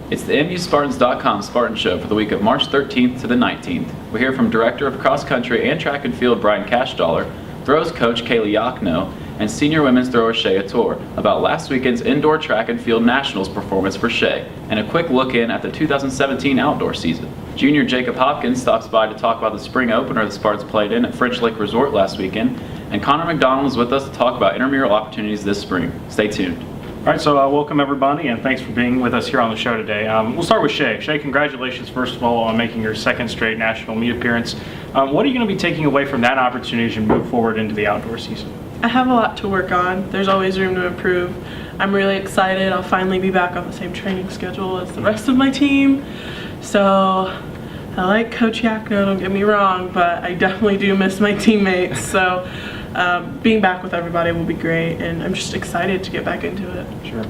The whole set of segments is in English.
It's the MUSpartans.com Spartan Show for the week of March 13th to the 19th. We'll hear from Director of Cross Country and Track and Field Brian Cashdollar, throws coach Kaylea Jachno, and senior women's thrower Shay Aator about last weekend's indoor track and field nationals performance for Shay, and a quick look in at the 2017 outdoor season. Junior Jacob Hoskins stops by to talk about the spring opener the Spartans played in at French Lake Resort last weekend, and Connor MacDonald is with us to talk about intramural opportunities this spring. Stay tuned. All right, so welcome everybody, and thanks for being with us here on the show today. We'll start with Shay. Shay, congratulations first of all on making your second straight national meet appearance. What are you going to be taking away from that opportunity as you move forward into the outdoor season? I have a lot to work on. There's always room to improve. I'm really excited. I'll finally be back on the same training schedule as the rest of my team. So I like Coach Jachno, don't get me wrong, but I definitely do miss my teammates. So being back with everybody will be great, and I'm just excited to get back into it. Sure.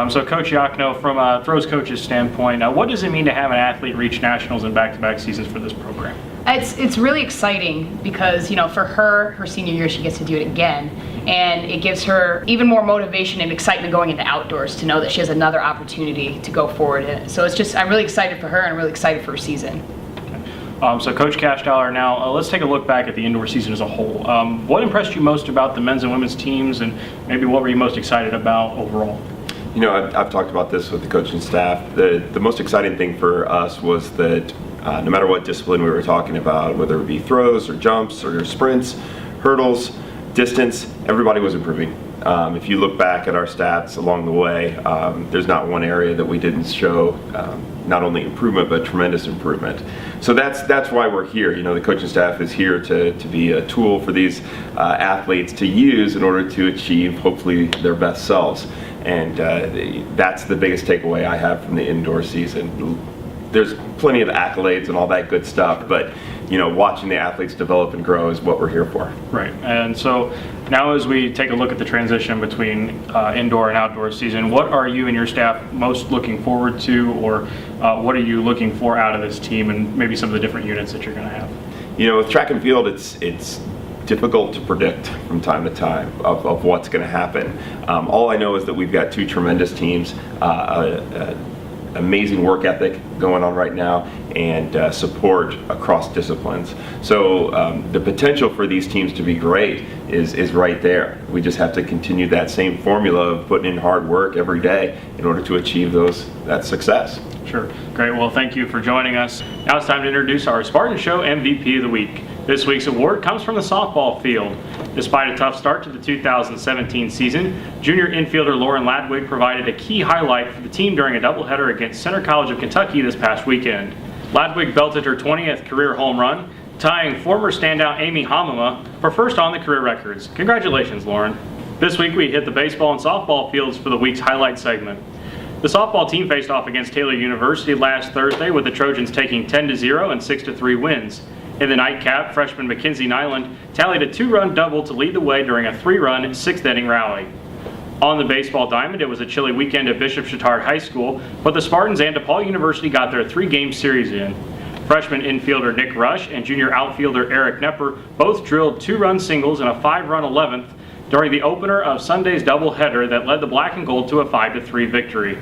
So Coach Jachno, from a throws coach's standpoint, what does it mean to have an athlete reach nationals in back-to-back seasons for this program? It's really exciting because, for her senior year, she gets to do it again, and it gives her even more motivation and excitement going into outdoors to know that she has another opportunity to go forward in it. So I'm really excited for her, and I'm really excited for her season. So Coach Cashdollar, now let's take a look back at the indoor season as a whole. What impressed you most about the men's and women's teams, and maybe what were you most excited about overall? I've talked about this with the coaching staff. The most exciting thing for us was that no matter what discipline we were talking about, whether it be throws or jumps or sprints, hurdles, distance, everybody was improving. If you look back at our stats along the way, there's not one area that we didn't show not only improvement but tremendous improvement. So that's why we're here. The coaching staff is here to be a tool for these athletes to use in order to achieve hopefully their best selves. And that's the biggest takeaway I have from the indoor season. There's plenty of accolades and all that good stuff, but watching the athletes develop and grow is what we're here for. Right, and so now as we take a look at the transition between indoor and outdoor season, what are you and your staff most looking forward to, or what are you looking for out of this team, and maybe some of the different units that you're going to have? With track and field, it's difficult to predict from time to time of what's going to happen. All I know is that we've got two tremendous teams, amazing work ethic going on right now, and support across disciplines. So the potential for these teams to be great is right there. We just have to continue that same formula of putting in hard work every day in order to achieve that success. Sure. Great. Well, thank you for joining us. Now it's time to introduce our Spartan Show MVP of the week. This week's award comes from the softball field. Despite a tough start to the 2017 season, junior infielder Lauren Ladwig provided a key highlight for the team during a doubleheader against Center College of Kentucky this past weekend. Ladwig belted her 20th career home run, tying former standout Amy Hamama for first on the career records. Congratulations, Lauren. This week we hit the baseball and softball fields for the week's highlight segment. The softball team faced off against Taylor University last Thursday, with the Trojans taking 10-0 and 6-3 wins. In the nightcap, freshman Mackenzie Nyland tallied a 2-run double to lead the way during a 3-run 6th-inning rally. On the baseball diamond, it was a chilly weekend at Bishop Chatard High School, but the Spartans and DePaul University got their 3-game series in. Freshman infielder Nick Rush and junior outfielder Eric Nepper both drilled 2-run singles and a 5-run 11th during the opener of Sunday's doubleheader that led the Black and Gold to a 5-3 victory.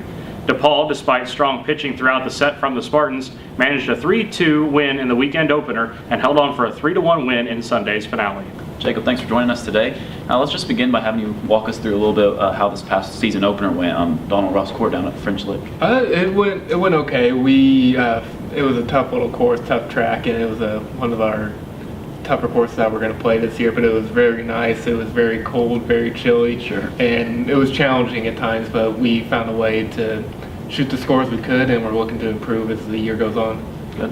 DePaul, despite strong pitching throughout the set from the Spartans, managed a 3-2 win in the weekend opener and held on for a 3-1 win in Sunday's finale. Jacob, thanks for joining us today. Now let's just begin by having you walk us through a little bit how this past season opener went on Donald Ross Court down at French Lake. It went okay. It was a tough little course, tough track, and it was one of our tougher courses that we're going to play this year, but it was very nice. It was very cold, very chilly, Sure. And it was challenging at times, but we found a way to shoot the scores we could, and we're looking to improve as the year goes on. Good.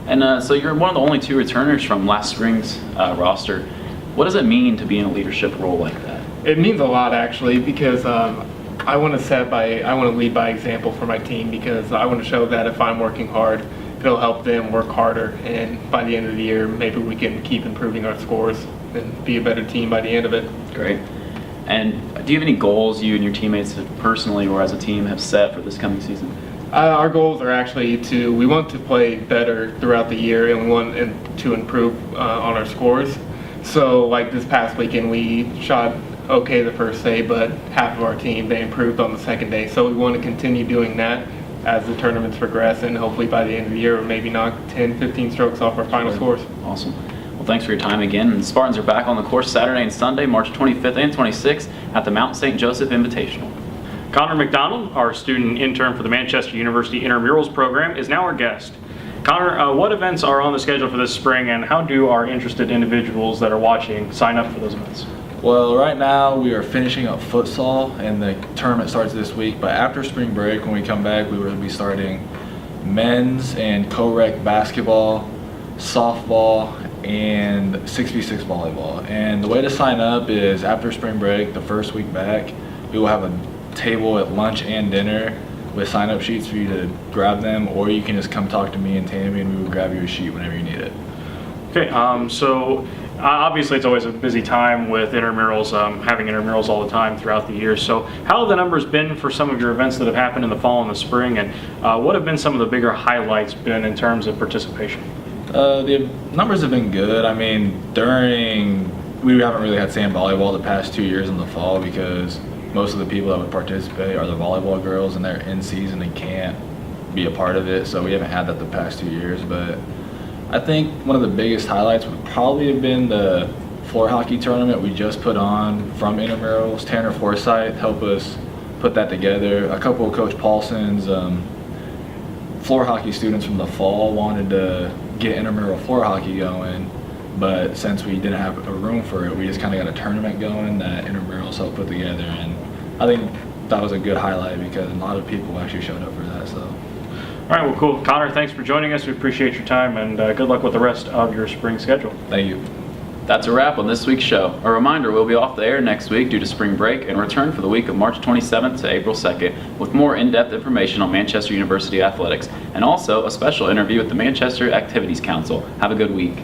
And so you're one of the only two returners from last spring's roster. What does it mean to be in a leadership role like that? It means a lot, actually, because I want to lead by example for my team, because I want to show that if I'm working hard, it'll help them work harder, and by the end of the year, maybe we can keep improving our scores and be a better team by the end of it. Great. And do you have any goals you and your teammates personally or as a team have set for this coming season? Our goals are actually we want to play better throughout the year, and we want to improve on our scores. So like this past weekend, we shot okay the first day, but half of our team, they improved on the second day. So we want to continue doing that as the tournaments progress, and hopefully by the end of the year, we'll maybe knock 10, 15 strokes off our final scores. Awesome. Well, thanks for your time again. And the Spartans are back on the course Saturday and Sunday, March 25th and 26th at the Mount St. Joseph Invitational. Connor MacDonald, our student intern for the Manchester University Intramurals program, is now our guest. Connor, what events are on the schedule for this spring, and how do our interested individuals that are watching sign up for those events? Well, right now we are finishing up futsal, and the tournament starts this week. But after spring break, when we come back, we will be starting men's and co-rec basketball, softball, and 6v6 volleyball. And the way to sign up is after spring break, the first week back, we will have a table at lunch and dinner with sign-up sheets for you to grab them, or you can just come talk to me and Tammy, and we will grab you a sheet whenever you need it. Okay, so obviously it's always a busy time with intramurals, having intramurals all the time throughout the year. So how have the numbers been for some of your events that have happened in the fall and the spring, and what have been some of the bigger highlights been in terms of participation? The numbers have been good. I mean, we haven't really had sand volleyball the past 2 years in the fall because most of the people that would participate are the volleyball girls, and they're in season and can't be a part of it, so we haven't had that the past 2 years. But I think one of the biggest highlights would probably have been the floor hockey tournament we just put on from intramurals. Tanner Forsyth helped us put that together. A couple of Coach Paulson's floor hockey students from the fall wanted to get intramural floor hockey going, but since we didn't have a room for it, we just kind of got a tournament going that intramurals helped put together, and I think that was a good highlight because a lot of people actually showed up for that. So. All right, well, cool. Connor, thanks for joining us. We appreciate your time, and good luck with the rest of your spring schedule. Thank you. That's a wrap on this week's show. A reminder, we'll be off the air next week due to spring break and return for the week of March 27th to April 2nd with more in-depth information on Manchester University athletics and also a special interview with the Manchester Activities Council. Have a good week.